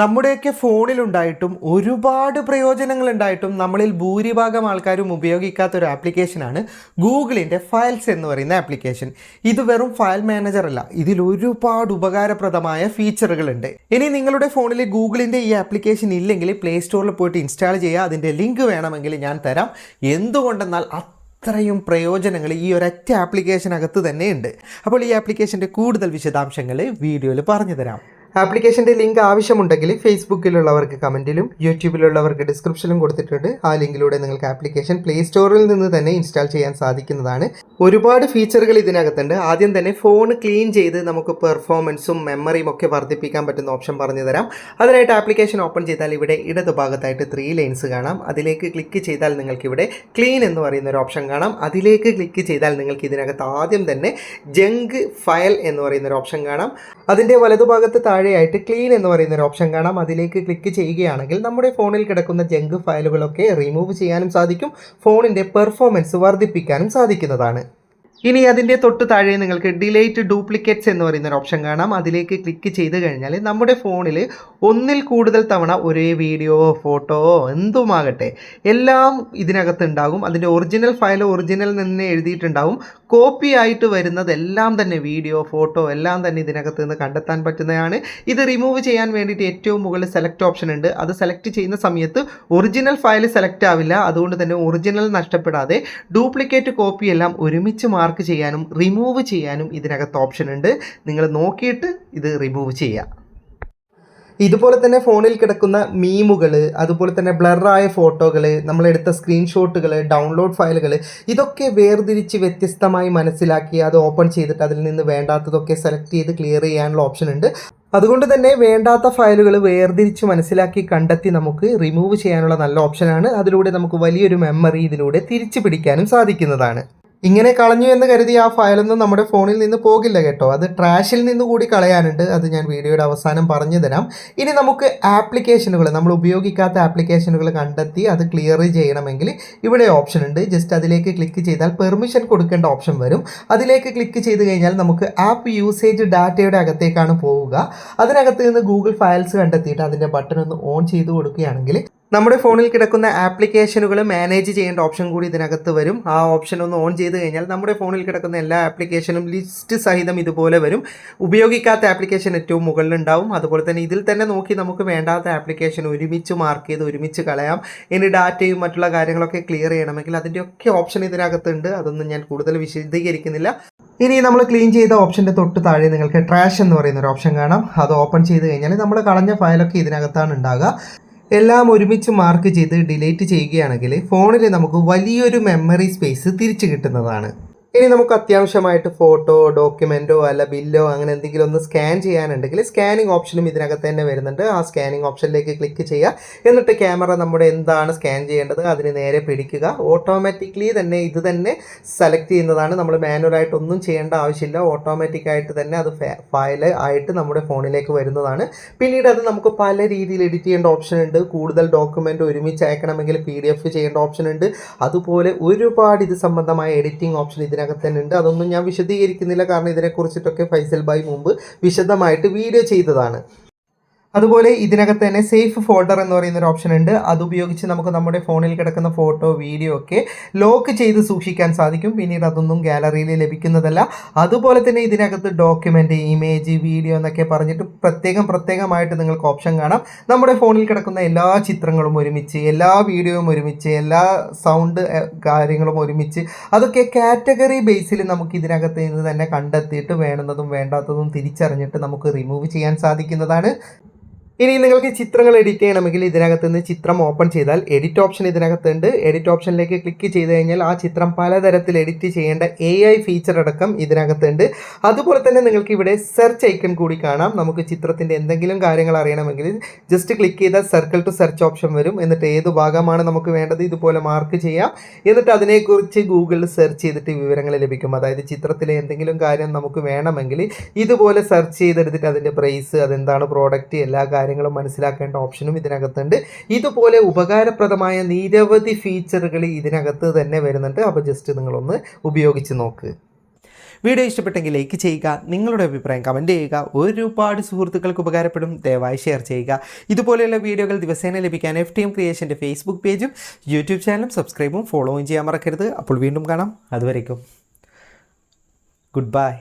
നമ്മുടെയൊക്കെ ഫോണിലുണ്ടായിട്ടും ഒരുപാട് പ്രയോജനങ്ങളുണ്ടായിട്ടും നമ്മളിൽ ഭൂരിഭാഗം ആൾക്കാരും ഉപയോഗിക്കാത്ത ഒരു ആപ്ലിക്കേഷനാണ് ഗൂഗിളിൻ്റെ ഫയൽസ് എന്ന് പറയുന്ന ആപ്ലിക്കേഷൻ. ഇത് വെറും ഫയൽ മാനേജർ അല്ല, ഇതിൽ ഒരുപാട് ഉപകാരപ്രദമായ ഫീച്ചറുകളുണ്ട്. ഇനി നിങ്ങളുടെ ഫോണിൽ ഗൂഗിളിൻ്റെ ഈ ആപ്ലിക്കേഷൻ ഇല്ലെങ്കിൽ പ്ലേ സ്റ്റോറിൽ പോയിട്ട് ഇൻസ്റ്റാൾ ചെയ്യുക. അതിൻ്റെ ലിങ്ക് വേണമെങ്കിൽ ഞാൻ തരാം. എന്തുകൊണ്ടെന്നാൽ അത്രയും പ്രയോജനങ്ങൾ ഈ ഒരൊറ്റ ആപ്ലിക്കേഷനകത്ത് തന്നെ ഉണ്ട്. അപ്പോൾ ഈ ആപ്ലിക്കേഷൻ്റെ കൂടുതൽ വിശദാംശങ്ങൾ വീഡിയോയിൽ പറഞ്ഞു തരാം. ആപ്ലിക്കേഷൻ്റെ ലിങ്ക് ആവശ്യമുണ്ടെങ്കിൽ ഫേസ്ബുക്കിലുള്ളവർക്ക് കമൻറ്റിലും യൂട്യൂബിലുള്ളവർക്ക് ഡിസ്ക്രിപ്ഷനിലും കൊടുത്തിട്ടുണ്ട്. ആ ലിങ്കിലൂടെ നിങ്ങൾക്ക് ആപ്ലിക്കേഷൻ പ്ലേ സ്റ്റോറിൽ നിന്ന് തന്നെ ഇൻസ്റ്റാൾ ചെയ്യാൻ സാധിക്കുന്നതാണ്. ഒരുപാട് ഫീച്ചറുകൾ ഇതിനകത്തുണ്ട്. ആദ്യം തന്നെ ഫോൺ ക്ലീൻ ചെയ്ത് നമുക്ക് പെർഫോമൻസും മെമ്മറിയും ഒക്കെ വർദ്ധിപ്പിക്കാൻ പറ്റുന്ന ഓപ്ഷൻ പറഞ്ഞു തരാം. അതിനായിട്ട് ആപ്ലിക്കേഷൻ ഓപ്പൺ ചെയ്താൽ ഇവിടെ ഇടതുഭാഗത്തായിട്ട് 3 ലൈൻസ് കാണാം. അതിലേക്ക് ക്ലിക്ക് ചെയ്താൽ നിങ്ങൾക്ക് ഇവിടെ ക്ലീൻ എന്ന് പറയുന്ന ഒരു ഓപ്ഷൻ കാണാം. അതിലേക്ക് ക്ലിക്ക് ചെയ്താൽ നിങ്ങൾക്ക് ഇതിനകത്ത് ആദ്യം തന്നെ ജങ്ക് ഫയൽ എന്ന് പറയുന്ന ഒരു ഓപ്ഷൻ കാണാം. അതിൻ്റെ വലതുഭാഗത്ത് താഴെയായിട്ട് ക്ലീൻ എന്ന് പറയുന്ന ഒരു ഓപ്ഷൻ കാണാം. അതിലേക്ക് ക്ലിക്ക് ചെയ്യുകയാണെങ്കിൽ നമ്മുടെ ഫോണിൽ കിടക്കുന്ന ജങ്ക് ഫയലുകളൊക്കെ റിമൂവ് ചെയ്യാനും സാധിക്കും, ഫോണിൻ്റെ പെർഫോമൻസ് വർദ്ധിപ്പിക്കാനും സാധിക്കുന്നതാണ്. ഇനി അതിൻ്റെ തൊട്ട് താഴെ നിങ്ങൾക്ക് ഡിലേറ്റ് ഡ്യൂപ്ലിക്കേറ്റ്സ് എന്ന് പറയുന്ന ഒരു ഓപ്ഷൻ കാണാം. അതിലേക്ക് ക്ലിക്ക് ചെയ്ത് കഴിഞ്ഞാൽ നമ്മുടെ ഫോണിൽ ഒന്നിൽ കൂടുതൽ തവണ ഒരേ വീഡിയോ, ഫോട്ടോ എന്തുമാകട്ടെ എല്ലാം ഇതിനകത്ത് ഉണ്ടാകും. അതിൻ്റെ ഒറിജിനൽ ഫയൽ ഒറിജിനൽ തന്നെ എഴുതിയിട്ടുണ്ടാവും. കോപ്പി ആയിട്ട് വരുന്നതെല്ലാം തന്നെ വീഡിയോ, ഫോട്ടോ എല്ലാം തന്നെ ഇതിനകത്ത് നിന്ന് കണ്ടെത്താൻ പറ്റുന്നതാണ്. ഇത് റിമൂവ് ചെയ്യാൻ വേണ്ടിയിട്ട് ഏറ്റവും മുകളിൽ സെലക്ട് ഓപ്ഷൻ ഉണ്ട്. അത് സെലക്ട് ചെയ്യുന്ന സമയത്ത് ഒറിജിനൽ ഫയൽ സെലക്ട് ആവില്ല. അതുകൊണ്ട് തന്നെ ഒറിജിനൽ നഷ്ടപ്പെടാതെ ഡ്യൂപ്ലിക്കേറ്റ് കോപ്പി എല്ലാം ഒരുമിച്ച് മാർക്ക് ചെയ്യാനും റിമൂവ് ചെയ്യാനും ഇതിനകത്ത് ഓപ്ഷൻ ഉണ്ട്. നിങ്ങൾ നോക്കിയിട്ട് ഇത് റിമൂവ് ചെയ്യുക. ഇതുപോലെ തന്നെ ഫോണിൽ കിടക്കുന്ന മീമുകൾ, അതുപോലെ തന്നെ ബ്ലറായ ഫോട്ടോകൾ, നമ്മളെടുത്ത സ്ക്രീൻഷോട്ടുകൾ, ഡൗൺലോഡ് ഫയലുകൾ, ഇതൊക്കെ വേർതിരിച്ച് വ്യത്യസ്തമായി മനസ്സിലാക്കി അത് ഓപ്പൺ ചെയ്തിട്ട് അതിൽ നിന്ന് വേണ്ടാത്തതൊക്കെ സെലക്ട് ചെയ്ത് ക്ലിയർ ചെയ്യാനുള്ള ഓപ്ഷൻ ഉണ്ട്. അതുകൊണ്ട് തന്നെ വേണ്ടാത്ത ഫയലുകൾ വേർതിരിച്ച് മനസ്സിലാക്കി കണ്ടെത്തി നമുക്ക് റിമൂവ് ചെയ്യാനുള്ള നല്ല ഓപ്ഷനാണ്. അതിലൂടെ നമുക്ക് വലിയൊരു മെമ്മറി ഇതിലൂടെ തിരിച്ചു പിടിക്കാനും സാധിക്കുന്നതാണ്. ഇങ്ങനെ കളഞ്ഞു എന്ന് കരുതി ആ ഫയലൊന്നും നമ്മുടെ ഫോണിൽ നിന്ന് പോകില്ല കേട്ടോ. അത് ട്രാഷിൽ നിന്ന് കൂടി കളയാനുണ്ട്. അത് ഞാൻ വീഡിയോയുടെ അവസാനം പറഞ്ഞു തരാം. ഇനി നമുക്ക് ആപ്ലിക്കേഷനുകൾ, നമ്മൾ ഉപയോഗിക്കാത്ത ആപ്ലിക്കേഷനുകൾ കണ്ടെത്തി അത് ക്ലിയർ ചെയ്യണമെങ്കിൽ ഇവിടെ ഓപ്ഷൻ ഉണ്ട്. ജസ്റ്റ് അതിലേക്ക് ക്ലിക്ക് ചെയ്താൽ പെർമിഷൻ കൊടുക്കേണ്ട ഓപ്ഷൻ വരും. അതിലേക്ക് ക്ലിക്ക് ചെയ്ത് കഴിഞ്ഞാൽ നമുക്ക് ആപ്പ് യൂസേജ് ഡാറ്റയുടെ അകത്തേക്കാണ് പോവുക. അതിനകത്ത് നിന്ന് ഗൂഗിൾ ഫയൽസ് കണ്ടെത്തിയിട്ട് അതിൻ്റെ ബട്ടൺ ഒന്ന് ഓൺ ചെയ്ത് കൊടുക്കുകയാണെങ്കിൽ നമ്മുടെ ഫോണിൽ കിടക്കുന്ന ആപ്ലിക്കേഷനുകൾ മാനേജ് ചെയ്യേണ്ട ഓപ്ഷൻ കൂടി ഇതിനകത്ത് വരും. ആ ഓപ്ഷൻ ഒന്ന് ഓൺ ചെയ്ത് കഴിഞ്ഞാൽ നമ്മുടെ ഫോണിൽ കിടക്കുന്ന എല്ലാ ആപ്ലിക്കേഷനും ലിസ്റ്റ് സഹിതം ഇതുപോലെ വരും. ഉപയോഗിക്കാത്ത ആപ്ലിക്കേഷൻ ഏറ്റവും മുകളിലുണ്ടാവും. അതുപോലെ തന്നെ ഇതിൽ തന്നെ നോക്കി നമുക്ക് വേണ്ടാത്ത ആപ്ലിക്കേഷൻ ഒരുമിച്ച് മാർക്ക് ചെയ്ത് ഒരുമിച്ച് കളയാം. ഇനി ഡാറ്റയും മറ്റുള്ള കാര്യങ്ങളൊക്കെ ക്ലിയർ ചെയ്യണമെങ്കിൽ അതിൻ്റെയൊക്കെ ഓപ്ഷൻ ഇതിനകത്തുണ്ട്. അതൊന്നും ഞാൻ കൂടുതൽ വിശദീകരിക്കുന്നില്ല. ഇനി നമ്മൾ ക്ലീൻ ചെയ്ത ഓപ്ഷൻ്റെ തൊട്ട് താഴെ നിങ്ങൾക്ക് ട്രാഷ് എന്ന് പറയുന്ന ഒരു ഓപ്ഷൻ കാണാം. അത് ഓപ്പൺ ചെയ്ത് കഴിഞ്ഞാൽ നമ്മൾ കളഞ്ഞ ഫയലൊക്കെ ഇതിനകത്താണ് ഉണ്ടാകുക. എല്ലാം ഒരുമിച്ച് മാർക്ക് ചെയ്ത് ഡിലീറ്റ് ചെയ്യുകയാണെങ്കിൽ ഫോണിൽ നമുക്ക് വലിയൊരു മെമ്മറി സ്പേസ് തിരിച്ചു കിട്ടുന്നതാണ്. ഇനി നമുക്ക് അത്യാവശ്യമായിട്ട് ഫോട്ടോ, ഡോക്യുമെൻറ്റോ അല്ല ബില്ലോ അങ്ങനെ എന്തെങ്കിലും ഒന്ന് സ്കാൻ ചെയ്യാനുണ്ടെങ്കിൽ സ്കാനിങ് ഓപ്ഷനും ഇതിനകത്ത് തന്നെ വരുന്നുണ്ട്. ആ സ്കാനിങ് ഓപ്ഷനിലേക്ക് ക്ലിക്ക് ചെയ്യുക. എന്നിട്ട് ക്യാമറ നമ്മുടെ എന്താണ് സ്കാൻ ചെയ്യേണ്ടത് അതിന് നേരെ പിടിക്കുക. ഓട്ടോമാറ്റിക്കലി തന്നെ ഇത് തന്നെ സെലക്ട് ചെയ്യുന്നതാണ്. നമ്മൾ മാനുവലായിട്ട് ഒന്നും ചെയ്യേണ്ട ആവശ്യമില്ല. ഓട്ടോമാറ്റിക്കായിട്ട് തന്നെ അത് ഫയൽ ആയിട്ട് നമ്മുടെ ഫോണിലേക്ക് വരുന്നതാണ്. പിന്നീട് അത് നമുക്ക് പല രീതിയിൽ എഡിറ്റ് ചെയ്യേണ്ട ഓപ്ഷൻ ഉണ്ട്. കൂടുതൽ ഡോക്യുമെൻ്റ് ഒരുമിച്ച് അയക്കണമെങ്കിൽ PDF ചെയ്യേണ്ട ഓപ്ഷൻ ഉണ്ട്. അതുപോലെ ഒരുപാട് ഇത് സംബന്ധമായ എഡിറ്റിംഗ് ഓപ്ഷൻ ഇതിനകത്ത് തന്നെ ഉണ്ട്. അതൊന്നും ഞാൻ വിശദീകരിക്കുന്നില്ല, കാരണം ഇതിനെക്കുറിച്ചിട്ടൊക്കെ ഫൈസൽ ഭായ് മുമ്പ് വിശദമായിട്ട് വീഡിയോ ചെയ്തതാണ്. അതുപോലെ ഇതിനകത്ത് തന്നെ സേഫ് ഫോൾഡർ എന്ന് പറയുന്ന ഒരു ഓപ്ഷൻ ഉണ്ട്. അതുപയോഗിച്ച് നമുക്ക് നമ്മുടെ ഫോണിൽ കിടക്കുന്ന ഫോട്ടോ, വീഡിയോ ഒക്കെ ലോക്ക് ചെയ്ത് സൂക്ഷിക്കാൻ സാധിക്കും. പിന്നീട് അതൊന്നും ഗാലറിയിൽ ലഭിക്കുന്നതല്ല. അതുപോലെ തന്നെ ഇതിനകത്ത് ഡോക്യുമെൻ്റ്, ഇമേജ്, വീഡിയോ എന്നൊക്കെ പറഞ്ഞിട്ട് പ്രത്യേകമായിട്ട് നിങ്ങൾക്ക് ഓപ്ഷൻ കാണാം. നമ്മുടെ ഫോണിൽ കിടക്കുന്ന എല്ലാ ചിത്രങ്ങളും ഒരുമിച്ച്, എല്ലാ വീഡിയോയും ഒരുമിച്ച്, എല്ലാ സൗണ്ട് കാര്യങ്ങളും ഒരുമിച്ച്, അതൊക്കെ കാറ്റഗറി ബേസിൽ നമുക്ക് ഇതിനകത്ത് നിന്ന് തന്നെ കണ്ടെത്തിയിട്ട് വേണ്ടുന്നതും വേണ്ടാത്തതും തിരിച്ചറിഞ്ഞിട്ട് നമുക്ക് റിമൂവ് ചെയ്യാൻ സാധിക്കുന്നതാണ്. ഇനി നിങ്ങൾക്ക് ചിത്രങ്ങൾ എഡിറ്റ് ചെയ്യണമെങ്കിൽ ഇതിനകത്ത് നിന്ന് ചിത്രം ഓപ്പൺ ചെയ്താൽ എഡിറ്റ് ഓപ്ഷൻ ഇതിനകത്തുണ്ട്. എഡിറ്റ് ഓപ്ഷനിലേക്ക് ക്ലിക്ക് ചെയ്ത് കഴിഞ്ഞാൽ ആ ചിത്രം പലതരത്തിൽ എഡിറ്റ് ചെയ്യേണ്ട AI ഫീച്ചർ അടക്കം ഇതിനകത്തുണ്ട്. അതുപോലെ തന്നെ നിങ്ങൾക്ക് ഇവിടെ സെർച്ച് ഐക്കൺ കൂടി കാണാം. നമുക്ക് ചിത്രത്തിൻ്റെ എന്തെങ്കിലും കാര്യങ്ങൾ അറിയണമെങ്കിൽ ജസ്റ്റ് ക്ലിക്ക് ചെയ്താൽ സർക്കിൾ ടു സെർച്ച് ഓപ്ഷൻ വരും. എന്നിട്ട് ഏത് ഭാഗമാണ് നമുക്ക് വേണ്ടത് ഇതുപോലെ മാർക്ക് ചെയ്യാം. എന്നിട്ട് അതിനെക്കുറിച്ച് ഗൂഗിളിൽ സെർച്ച് ചെയ്തിട്ട് വിവരങ്ങൾ ലഭിക്കും. അതായത് ചിത്രത്തിലെ എന്തെങ്കിലും കാര്യം നമുക്ക് വേണമെങ്കിൽ ഇതുപോലെ സെർച്ച് ചെയ്തെടുത്തിട്ട് അതിൻ്റെ പ്രൈസ്, അതെന്താണ് പ്രോഡക്റ്റ്, എല്ലാ കാര്യങ്ങളും മനസ്സിലാക്കേണ്ട ഓപ്ഷനും ഇതിനകത്തുണ്ട്. ഇതുപോലെ ഉപകാരപ്രദമായ നിരവധി ഫീച്ചറുകൾ ഇതിനകത്ത് തന്നെ വരുന്നുണ്ട്. അപ്പോൾ ജസ്റ്റ് നിങ്ങളൊന്ന് ഉപയോഗിച്ച് നോക്ക്. വീഡിയോ ഇഷ്ടപ്പെട്ടെങ്കിൽ ലൈക്ക് ചെയ്യുക, നിങ്ങളുടെ അഭിപ്രായം കമൻറ്റ് ചെയ്യുക. ഒരുപാട് സുഹൃത്തുക്കൾക്ക് ഉപകാരപ്പെടും, ദയവായി ഷെയർ ചെയ്യുക. ഇതുപോലെയുള്ള വീഡിയോകൾ ദിവസേന ലഭിക്കാൻ FTM ക്രിയേഷൻ്റെ ഫേസ്ബുക്ക് പേജും യൂട്യൂബ് ചാനലും സബ്സ്ക്രൈബും ഫോളോയും ചെയ്യാൻ മറക്കരുത്. അപ്പോൾ വീണ്ടും കാണാം. അതുവരേക്കും ഗുഡ് ബൈ.